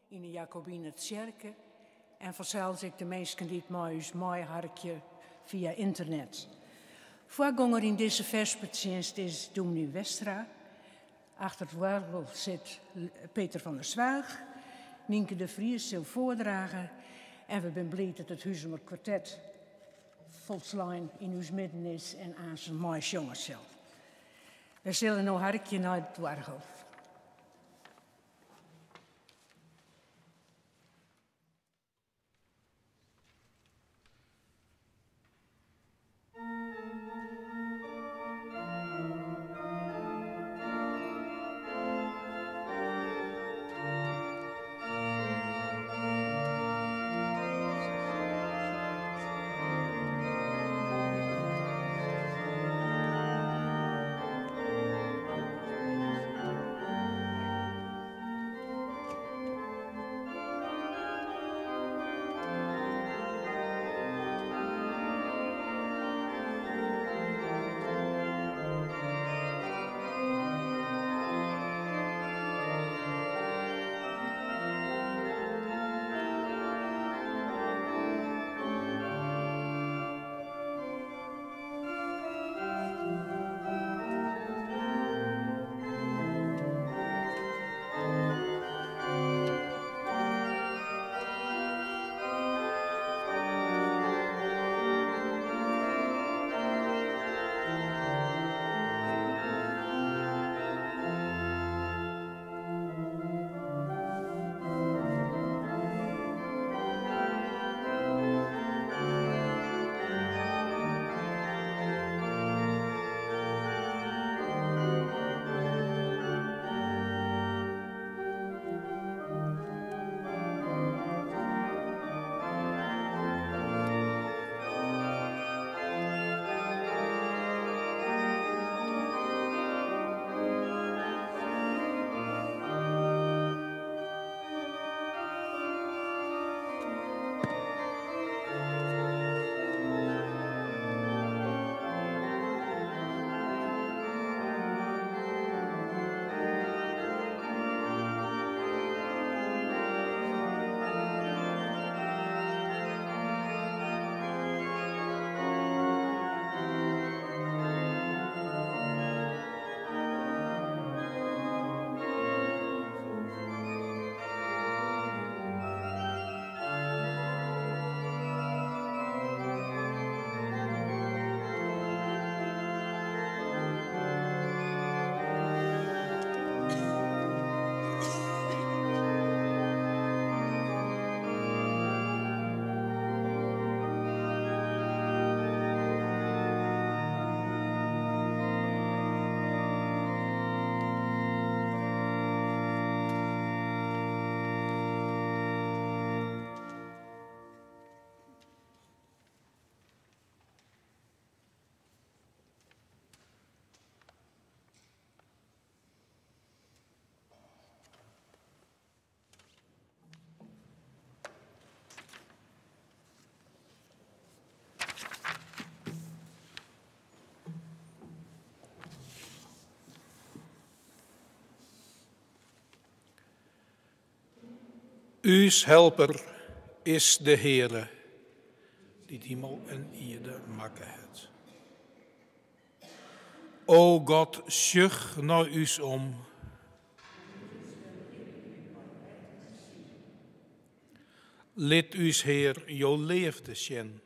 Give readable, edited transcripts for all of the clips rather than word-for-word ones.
in de Jacobine Tjerke. En vanzelfs ik de mensen die het mooi harkje via internet. Voorganger in deze verspredsdienst is dominee Westra. Achter het woord zit Peter van der Zwaag. Nienke de Vries zal voordragen. En we zijn blij dat het Huizemer kwartet volslijn in ons midden is en aan zijn mooie jongens zal. We zullen nou harkje naar het dwarghof. Uws helper is de Heere, die hemel en ierde maken het. O God, sjuch naar us om. Lid us Heer, jo leefde sjen.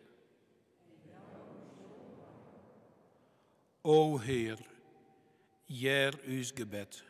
O Heer, jaar us gebed.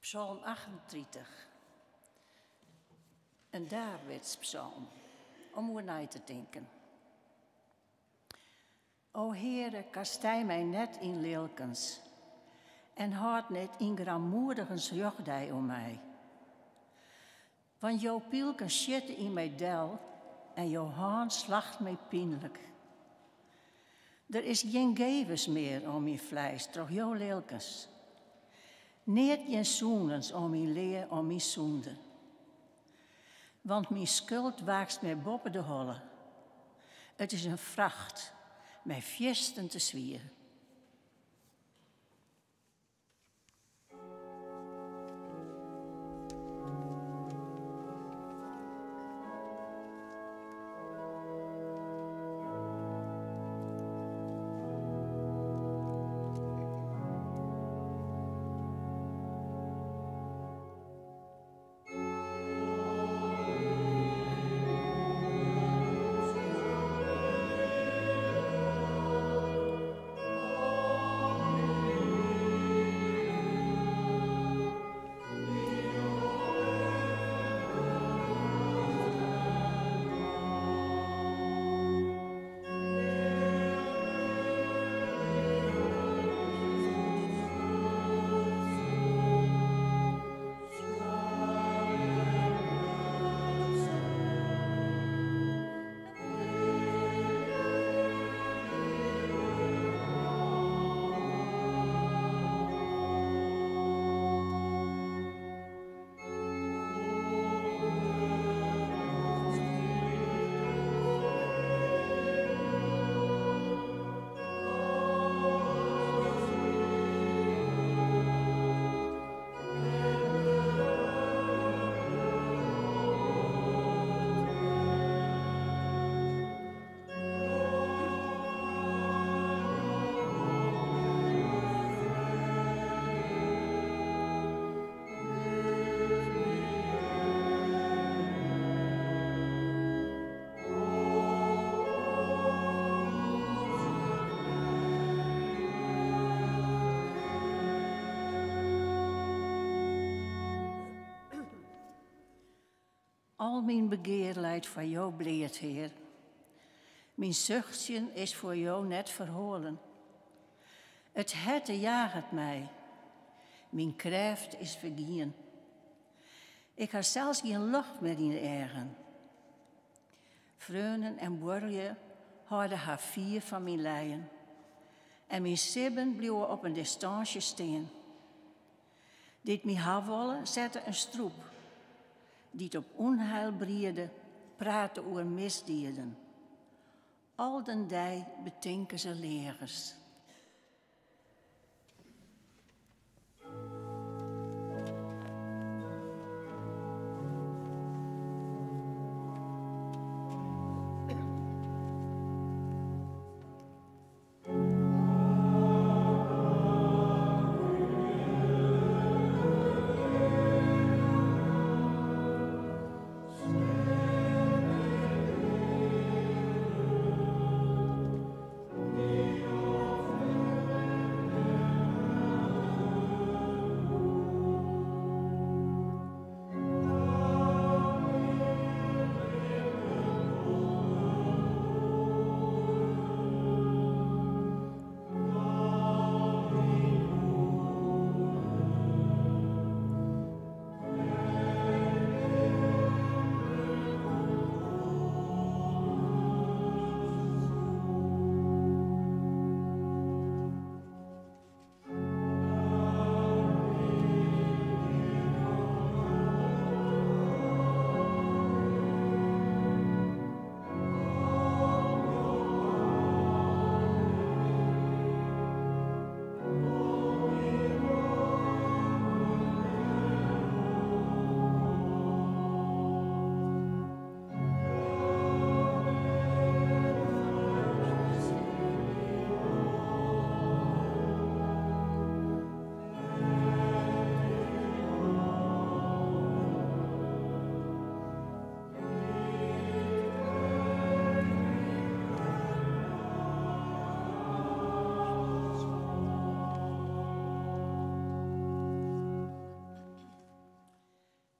Psalm 38. Een Davidspsalm, om over na te denken. O Heere, kastij mij net in lilkens en houd net in grammoedigens jochtij om mij. Want jouw pielken zitten in mij del en jouw hand slacht mij pijnlijk. Er is geen gevers meer om mijn vlees, toch jouw lilkens. Niet geen zoenens om mijn leer, om mijn zonde. Want mijn schuld waakt mij boven de holle. Het is een vracht, mij fjesten te zwieren. Al mijn begeer leidt voor jou bleert, Heer. Mijn zuchtje is voor jou net verholen. Het hette jaagt mij. Mijn kracht is vergien. Ik heb zelfs geen lucht meer in de ergen. Vreunen en borrelje houden haar 4 van mijn leien. En mijn sibben bleven op een distantie staan. Dit mij hafwollen zette een stroep. Die het op onheil briede, praten over misdieden. Al den dij betinken ze legers. Oh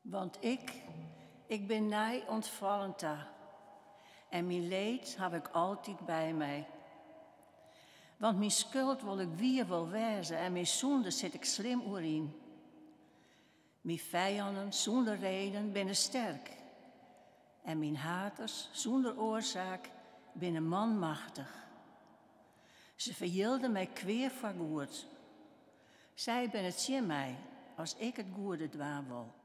Want ik ben nij ontvallen ta. En mijn leed heb ik altijd bij mij. Want mijn schuld wil ik weer wel wezen en mijn zonde zit ik slim oerin. Mijn vijanden zonder reden binnen sterk. En mijn haters zonder oorzaak binnen manmachtig. Ze verhielden mij kweer voor goed. Zij ben het zien mij als ik het goede dwaan wil.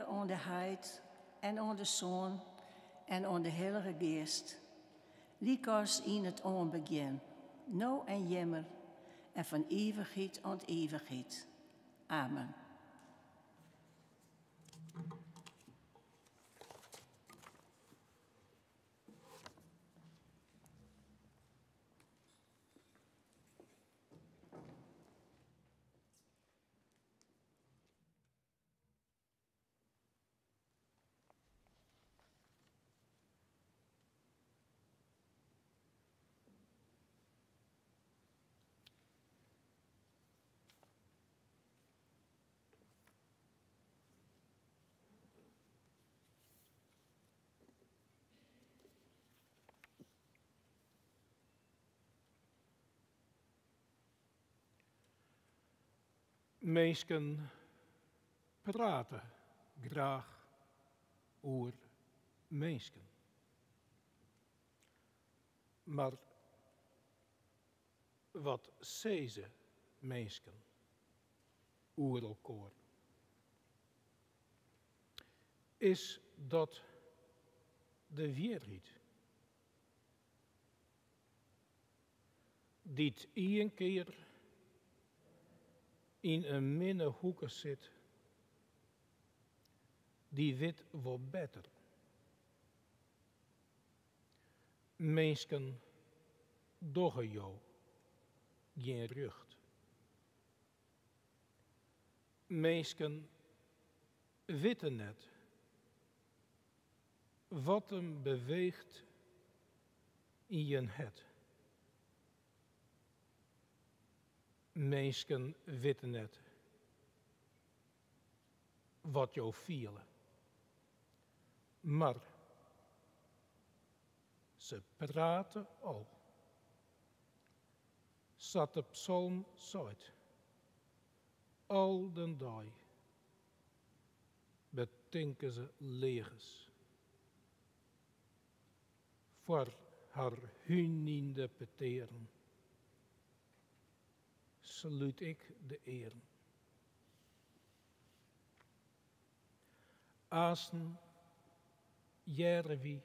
Aan de Heid en aan de Zoon en aan de Heilige Geest, liekers in het onbegin, nou en jemmer en van eeuwigheid aan eeuwigheid. Amen. Mensen praten graag over mensen. Maar wat zeggen mensen over elkaar? Is dat de waarheid? Die het één keer in een minnehoeken zit, die weet wat beter. Mensen doggen jou geen rucht. Mensen weten net wat hem beweegt in je het. Mensen weten net wat jou vielen. Maar ze praten al. Zat de psalm zuid. Al den dag betinken ze leges. Voor haar huninde peteren. Saluut ik de eer. Aasen Jervi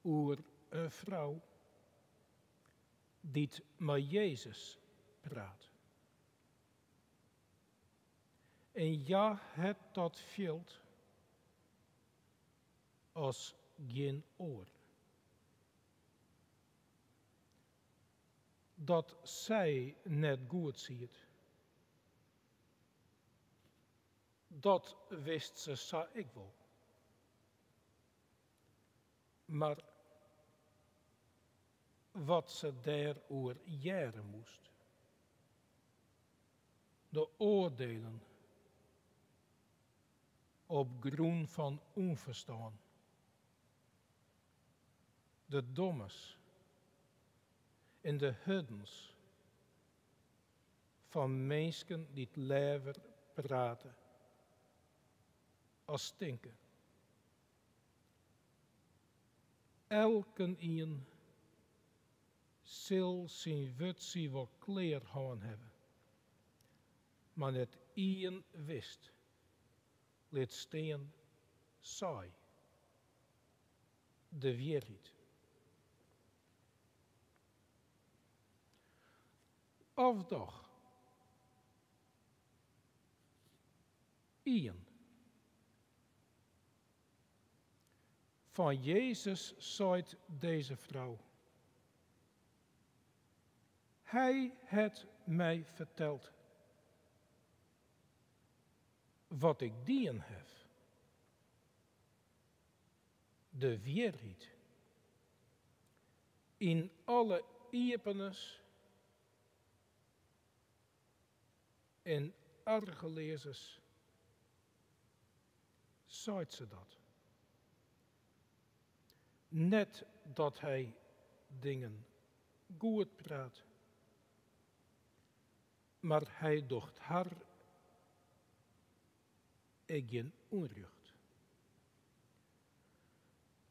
oer een vrouw die met Jezus praat. En ja, het dat veelt als geen oor. Dat zij net goed ziet. Dat wist ze, zei ik wel. Maar wat ze daarover jaren moest. De oordelen op grond van onverstaan. De dommers en de huddens van mensen die het lever praten als stinken. Elken een zal zijn wutsie wel kleer gaan hebben. Maar net één wist, liet steen saai. De waarheid. Of toch, één. Van Jezus zei deze vrouw. Hij het mij verteld wat ik dien heb. De waarheid. In alle iepenis en argelezers zei ze dat. Net dat hij dingen goed praat, maar hij docht haar geen onrecht.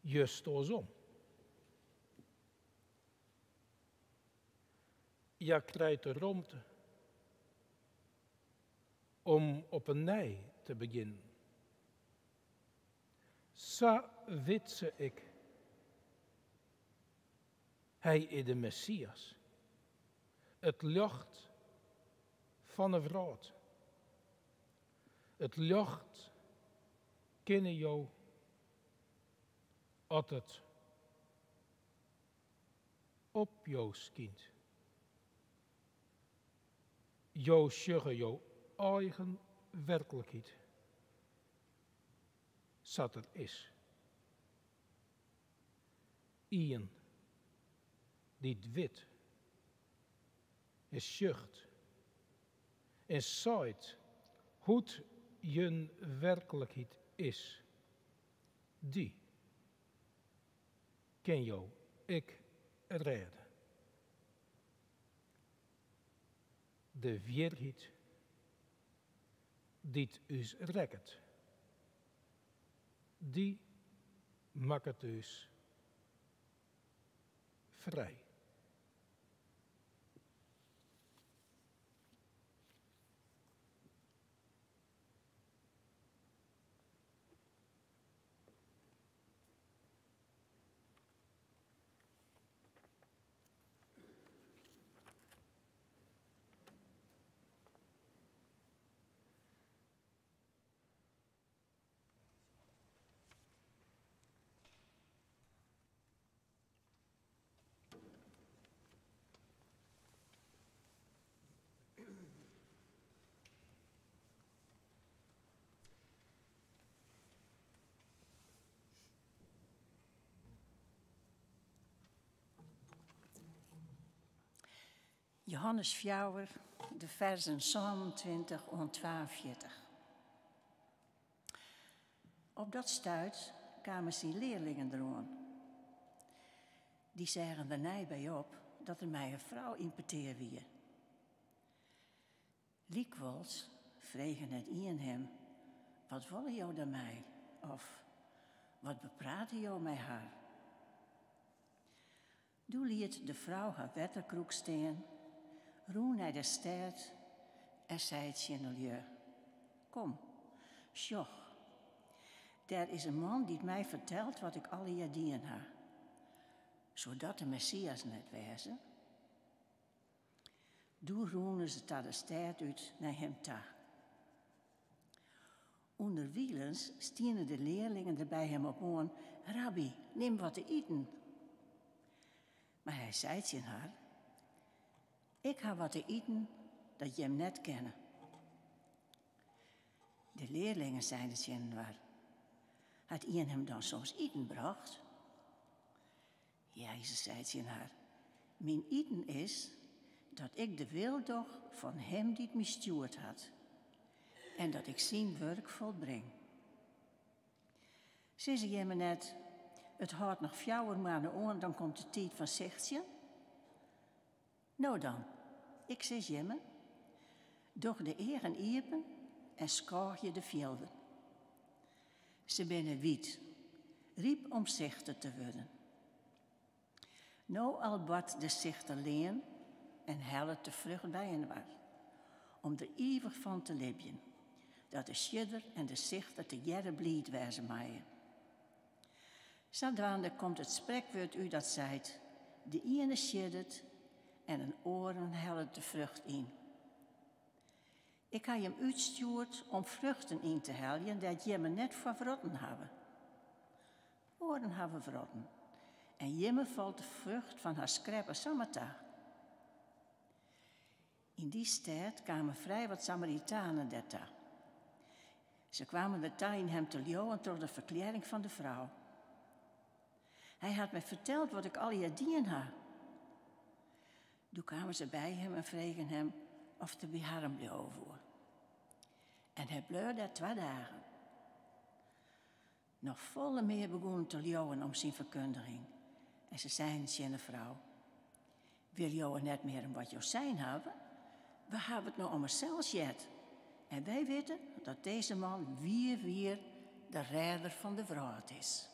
Just om. Je krijgt de ruimte om op een nij te beginnen. Zo witse ik. Hij is de Messias. Het licht van de vrouw. Het licht kennen jou als het op jou schijnt. Jou zeggen jouw eigen werkelijkheid. Zat er is. Ien die het wit is zucht en zaait hoe je werkelijkheid is. Die ken jou ik redden. De waarheid die het us rekt, die maakt het dus vrij. Johannes 4, de versen 27 en 42. Op dat stuit kwamen zijn leerlingen eraan. Die zeggen er niet bij op dat er mij een vrouw impeteer wie. Likwijls vregen het in hem, wat willen jou daarmee? Of, wat bepraten jou met haar? Doe liet de vrouw haar wetterkroek steen, roe naar de stad en zei het je: kom, sjoch, daar is een man die mij vertelt wat ik alle jaar dien heb, zodat de Messias net wezen. Doe roenen ze naar de stad uit naar hem toe. Onderwielens stieren de leerlingen er bij hem op aan: Rabbi, neem wat te eten. Maar hij zei tegen haar: ik heb wat te eten dat je hem net kennen. De leerlingen zeiden tegen haar: had Ian hem dan soms eten bracht? Jezus zei tegen haar: Mijn eten is dat ik de wil doch van hem die het mij stuurd had. En dat ik zijn werk volbreng. Ze je me net, het houdt nog 4 maanden aan, dan komt de tijd van zichtje. Nou dan, ik zeg je me, doch de eren iepen en schaar je de velden. Ze binnen wiet, riep om zichter te worden. Nou al bad de zichter leen en helle te vlug bij hen was, om er eeuwig van te libjen, dat de schidder en de zichter te jere blied wezen maaien. Zodoende komt het spreekwoord u dat zijt, de ene schiddert en een oren helle de vrucht in. Ik heb hem uitstuurd om vruchten in te heljen dat je me net voor verrotten hebben. Oren hebben verrotten. En jimme valt de vrucht van haar schreppen samata. In die stad kwamen vrij wat Samaritanen derta. Ze kwamen er tegen hem te leeuwen door de verklaring van de vrouw. Hij had mij verteld wat ik al je dien had. Toen kwamen ze bij hem en vregen hem of er bij hem bleef voor. En hij bleef daar 2 dagen. Nog volle meer begonnen te leeuwen om zijn verkondiging. En ze zeiden tegen de vrouw, wil jou net meer om wat jou zijn hebben? We hebben het nou om onszelf jet. En wij weten dat deze man weer de redder van de wereld is.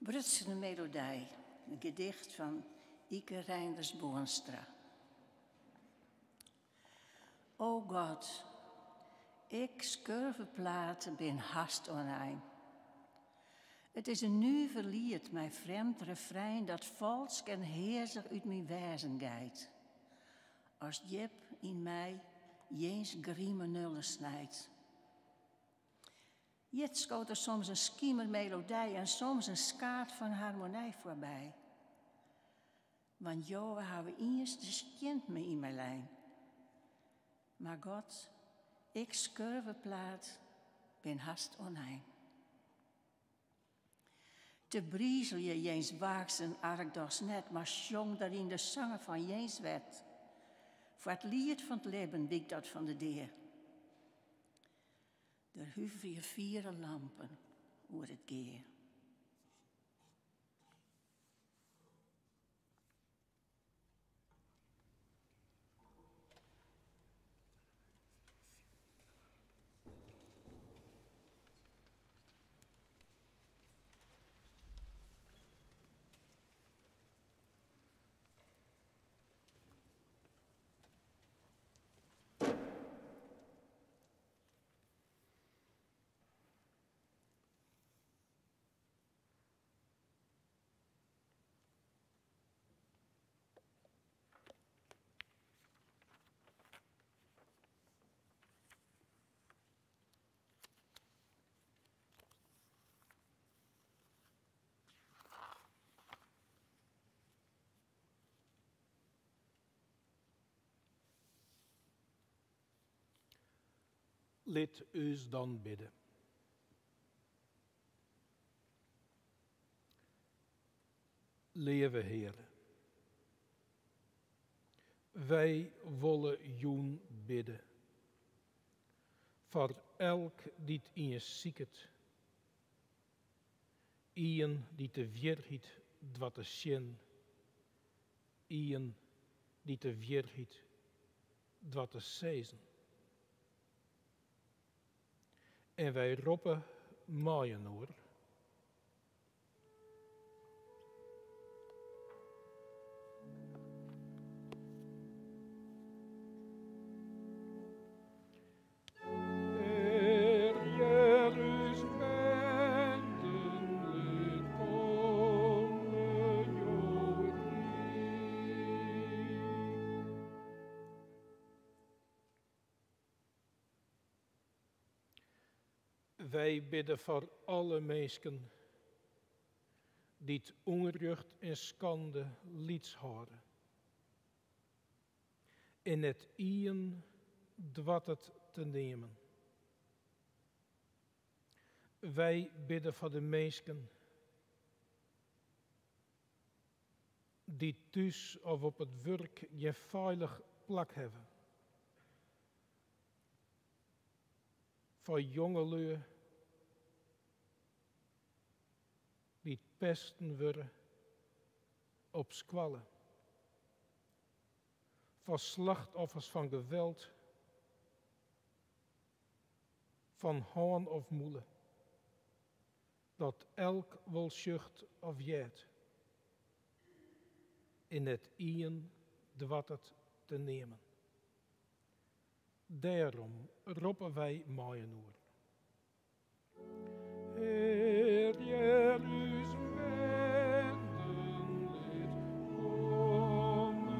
Brutsende melodij, een gedicht van Ike Reinders Boonstra. O God, ik schurve platen bin hast onijn. Het is een nu verlierd mijn vreemd refrein dat valsk en heersig uit mijn wezen geit. Als Jip in mij jeens grieme nullen snijdt. Jet schoot er soms een schiemer melodij en soms een skaat van harmonie voorbij. Want Joe hebben eerst de skint me in mijn lijn. Maar God, ik schurve plaat, ben hast onijn. Te briezel je jeens waaksen arkdos net, maar sjong daarin de zangen van jeens wet. Voor het lied van het leven dik dat van de deer. Er huven je 4 lampen oer het geer. Laat us dan bidden. Lieve Heer, wij willen Joen bidden. Voor elk die het in je zieket. Ien die te weerhiet wat te zien. Ien die te weerhiet wat te zezen. En wij roepen maaien hoor. Wij bidden voor alle mensen die het onrecht en schande lieds houden. En het ien dwat het te nemen. Wij bidden voor de mensen die thuis of op het werk je veilig plak hebben. Voor jongelui die pesten worden op squallen. Voor slachtoffers van geweld, van haan of moelen. Dat elk wel zucht of jet. In het ien dwat het te nemen. Daarom roepen wij maaien oor. Heer Jeruzalem, lid komme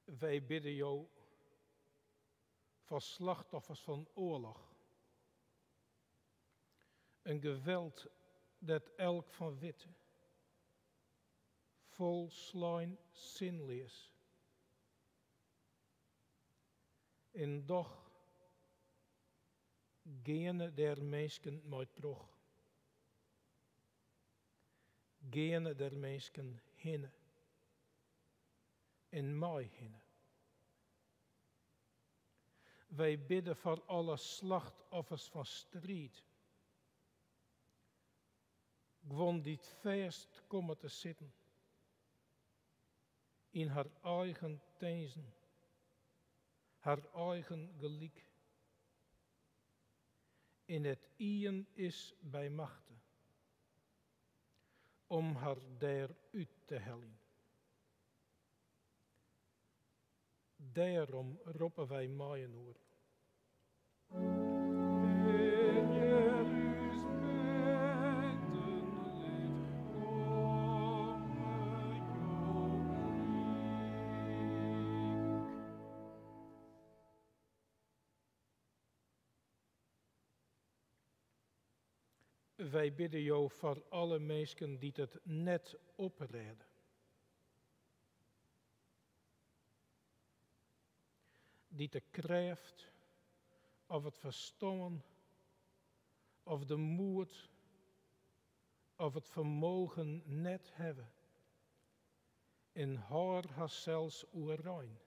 Wij bidden jou voor slachtoffers van oorlog. Een geweld dat elk van witte, vol slijn zinlees. En doch gene der mensen mooit terug. Gene der mensen hinne. En mij hinne. Wij bidden voor alle slachtoffers van strijd. Gewoon dit feest komen te zitten. In haar eigen tezen. haar eigen gelijk. In het ien is bij machten, om haar daaruit te hellen. Daarom roepen wij maaien hoor. Wij bidden jou voor alle mensen die het net opredden. Die de kracht, of het verstand, of de moed, of het vermogen net hebben. In haar zelfs oerrein.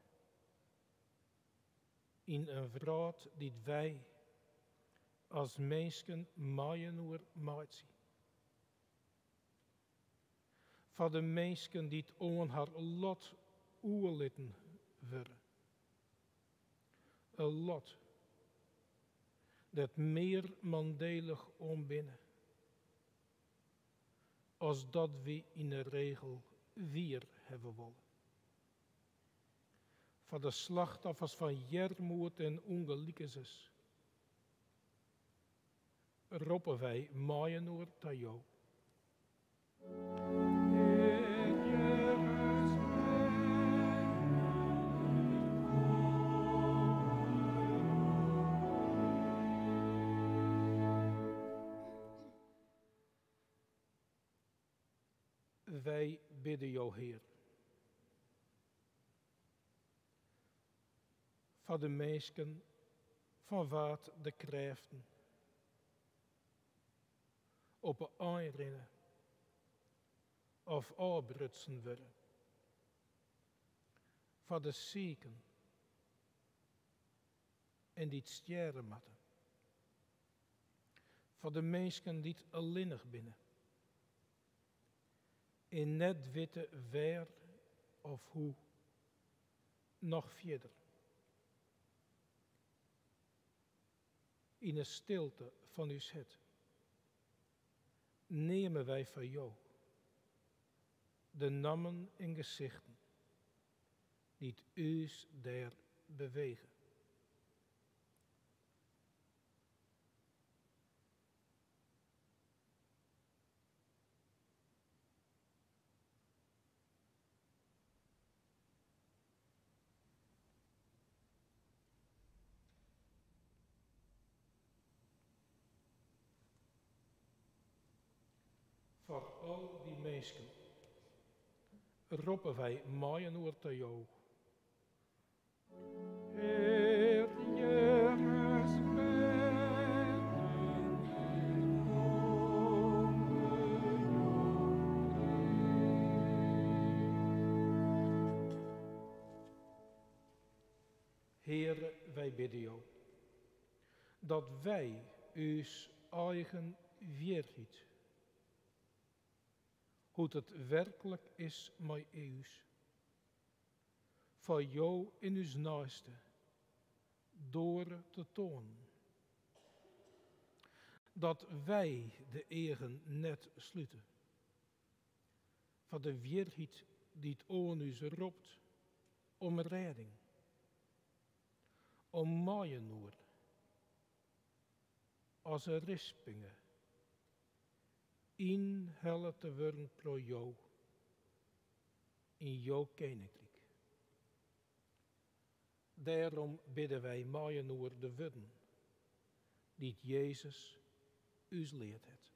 In een vrouw die wij als mensen maaien oer maat zien. Voor de mensen die het on haar lot oerlitten worden. Een lot dat meer mandelig ombinnen, als dat we in de regel weer hebben willen. Voor de slachtoffers van jermoed en ongelijkes roepen wij maaien oor tot jou. Wij bidden jou, Heer, voor de mensen van wat de krachten op een aanrennen of aanbrutsen worden, voor de zieken en die het sterren moeten, voor de mensen die het alleenig binnen. In net weten waar of hoe nog verder. In de stilte van uw het nemen wij van jou de namen en gezichten die het us daar bewegen. Voor al die mensen roepen wij maaien oor tot jou. Heer Jezus, Heere, wij bidden jou dat wij uw eigen weerheid, hoe het werkelijk is met ons, voor jou in uw naaste, door te tonen. Dat wij de eigen net sluiten, voor de weerheid die het on ons roept om redding, om maaien als een rispingen, in helle te worden pro jou, in jouw koninkrijk. Daarom bidden wij maaien oor de woorden, die Jezus ons leert het.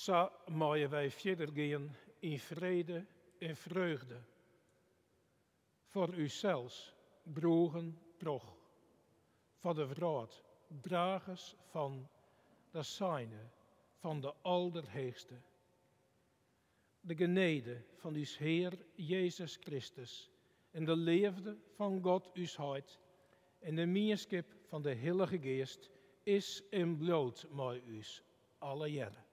Zo mogen wij verder gaan in vrede en vreugde. Voor uzelfs, broegen, toch. Voor de vrouw, dragers van de zijne, van de Allerheerste. De genade van uw Heer Jezus Christus en de liefde van God uw hart en de meerschap van de Heilige Geest is en bloot met u alle jaren.